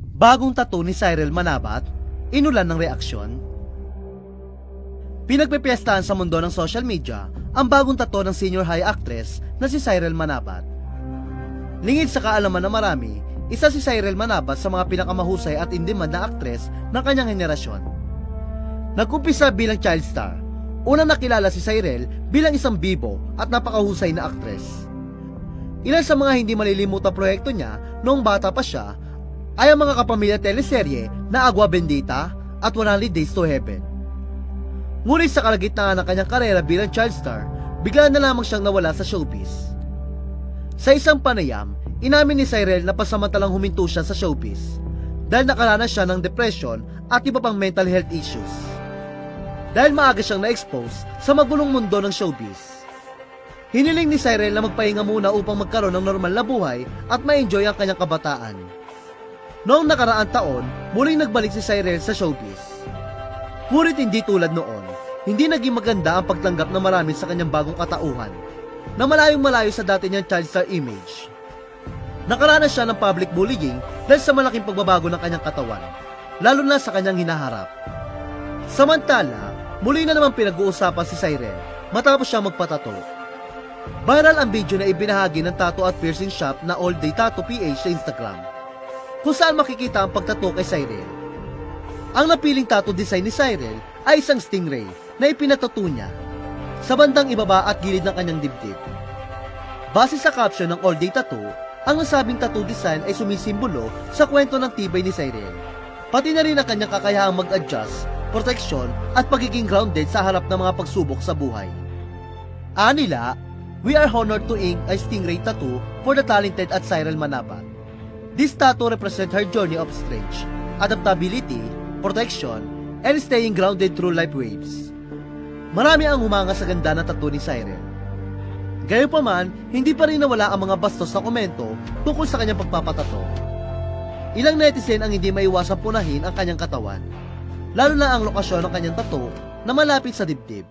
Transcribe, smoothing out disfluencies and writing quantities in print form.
Bagong tattoo ni Cyril Manabat, inulan ng reaksyon. Pinagpepiestahan sa mundo ng social media ang bagong tattoo ng senior high actress na si Cyril Manabat. Lingid sa kaalaman ng marami, isa si Cyril Manabat sa mga pinakamahusay at in-demand na aktres ng kanyang henerasyon. Nag-umpisa bilang child star. Unang nakilala si Cyril bilang isang bibo at napakahusay na aktres. Ilan sa mga hindi malilimutang proyekto niya noong bata pa siya ay ang mga kapamilya teleserye na Agua Bendita at 100 Days to Heaven. Ngunit sa kalagitnaan ng kanyang karera bilang child star, bigla na lamang siyang nawala sa showbiz. Sa isang panayam, inamin ni Cyril na pasamantalang huminto siya sa showbiz dahil nakaranas siya ng depression at iba pang mental health issues. Dahil maaga siyang na-expose sa magulong mundo ng showbiz. Hiniling ni Cyril na magpahinga muna upang magkaroon ng normal na buhay at ma-enjoy ang kanyang kabataan. Noong nakaraang taon, muling nagbalik si Cyril sa showbiz. Ngunit hindi tulad noon, hindi naging maganda ang pagtanggap ng marami sa kanyang bagong katauhan, na malayong-malayo sa dati niyang child star image. Nakaranas siya ng public bullying dahil sa malaking pagbabago ng kanyang katawan, lalo na sa kanyang hinaharap. Samantala, muli na naman pinag-uusapan si Cyril matapos siya magpatato. Viral ang video na ibinahagi ng tattoo at piercing shop na All Day Tattoo PH sa Instagram, kung saan makikita ang pagtato kay Cyril. Ang napiling tattoo design ni Cyril ay isang stingray na ipinatato niya sa bandang ibaba at gilid ng kanyang dibdib. Base sa caption ng All Day Tattoo, ang nasabing tattoo design ay sumisimbolo sa kwento ng tibay ni Cyril, pati na rin ang kanyang kakayahang mag-adjust, proteksyon at pagiging grounded sa harap ng mga pagsubok sa buhay. Anila, we are honored to ink a stingray tattoo for the talented at Cyril Manabat. This tattoo represents her journey of strength, adaptability, protection, and staying grounded through life waves. Marami ang humanga sa ganda ng tattoo ni Cyril. Gayunpaman, hindi pa rin nawala ang mga bastos na komento tungkol sa kanyang pagpapatato. Ilang netizen ang hindi maiwasang punahin ang kanyang katawan, lalo na ang lokasyon ng kanyang tattoo na malapit sa dibdib.